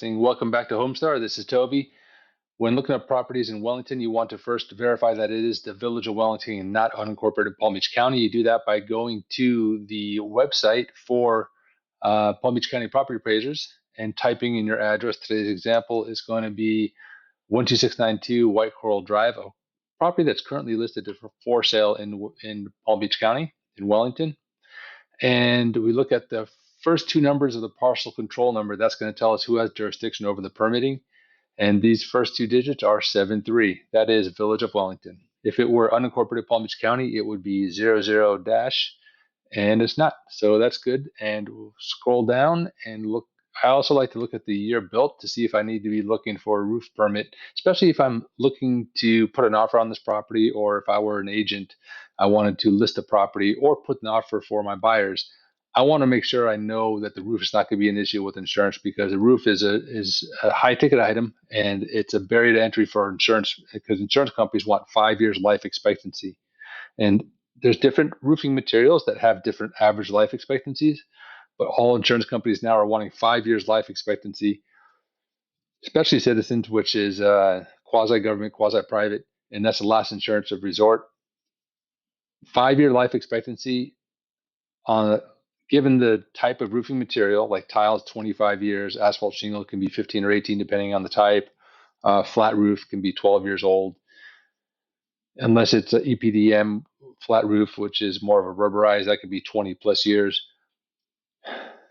Welcome back to Homestar. This is Toby. When looking at properties in Wellington, you want to first verify that it is the Village of Wellington and not unincorporated Palm Beach County. You do that by going to the website for Palm Beach County property appraisers and typing in your address. Today's example is going to be 12692 White Coral Drive, a property that's currently listed for sale in Palm Beach County in Wellington. And we look at the first two numbers of the parcel control number. That's going to tell us who has jurisdiction over the permitting. And these first two digits are 73. That is Village of Wellington. If it were unincorporated Palm Beach County, it would be 00 dash, and it's not. So that's good. And we'll scroll down and look. I also like to look at the year built to see if I need to be looking for a roof permit, especially if I'm looking to put an offer on this property, or if I were an agent, I wanted to list a property or put an offer for my buyers. I want to make sure I know that the roof is not going to be an issue with insurance, because the roof is a high ticket item and it's a barrier to entry for insurance, because insurance companies want 5 years life expectancy. And there's different roofing materials that have different average life expectancies, but all insurance companies now are wanting 5 years life expectancy, especially Citizens, which is quasi-government, quasi-private, and that's the last insurance of resort. 5 year life expectancy on given the type of roofing material, like tiles 25 years, asphalt shingle can be 15 or 18 depending on the type, flat roof can be 12 years old, unless it's an EPDM flat roof, which is more of a rubberized, that could be 20 plus years.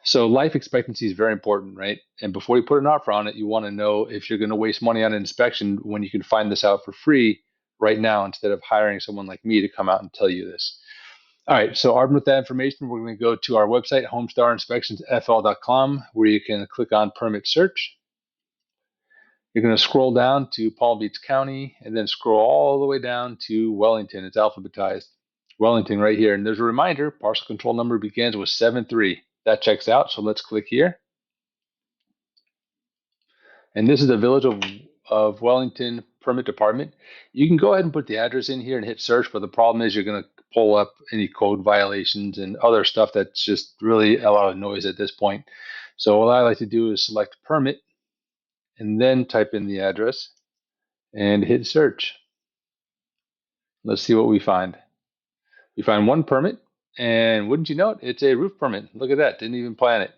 So life expectancy is very important, right? And before you put an offer on it, you want to know if you're going to waste money on an inspection when you can find this out for free right now, instead of hiring someone like me to come out and tell you this. All right, so armed with that information, we're going to go to our website, homestarinspectionsfl.com, where you can click on Permit Search. You're going to scroll down to Palm Beach County and then scroll all the way down to Wellington. It's alphabetized. Wellington right here. And there's a reminder, parcel control number begins with 73. That checks out, so let's click here. And this is the Village of Wellington Permit Department. You can go ahead and put the address in here and hit search, but the problem is you're going to pull up any code violations and other stuff that's just really a lot of noise at this point. So what I like to do is select permit and then type in the address and hit search. Let's see what we find. We find one permit, and wouldn't you know it, it's a roof permit. Look at that, didn't even plan it.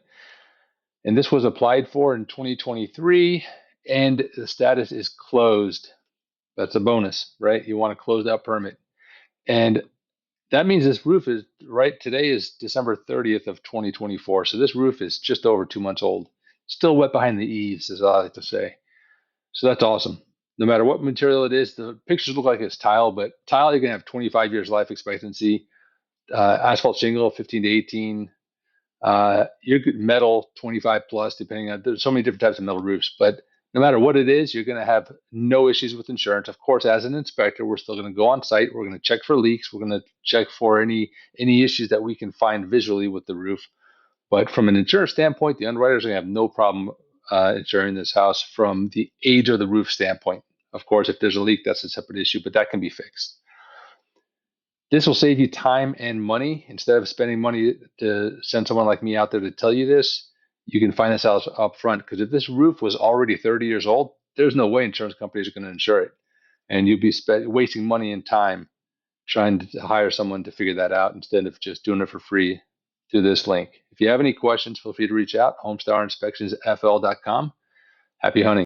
And this was applied for in 2023, and the status is closed. That's a bonus, right? You want to close that permit. And that means this roof is, right, today is December 30th of 2024. So this roof is just over 2 months old. Still wet behind the eaves, as I like to say. So that's awesome. No matter what material it is, the pictures look like it's tile, but tile, you're going to have 25 years life expectancy. Asphalt shingle, 15 to 18. You're metal, 25 plus, depending on, there's so many different types of metal roofs, but no matter what it is, you're going to have no issues with insurance. Of course, as an inspector, we're still going to go on site. We're going to check for leaks. We're going to check for any issues that we can find visually with the roof. But from an insurance standpoint, the underwriters are going to have no problem insuring this house from the age of the roof standpoint. Of course, if there's a leak, that's a separate issue, but that can be fixed. This will save you time and money. Instead of spending money to send someone like me out there to tell you this, you can find this out up front, because if this roof was already 30 years old, there's no way insurance companies are going to insure it. And you'd be wasting money and time trying to hire someone to figure that out, instead of just doing it for free through this link. If you have any questions, feel free to reach out, homestarinspectionsfl.com. Happy hunting.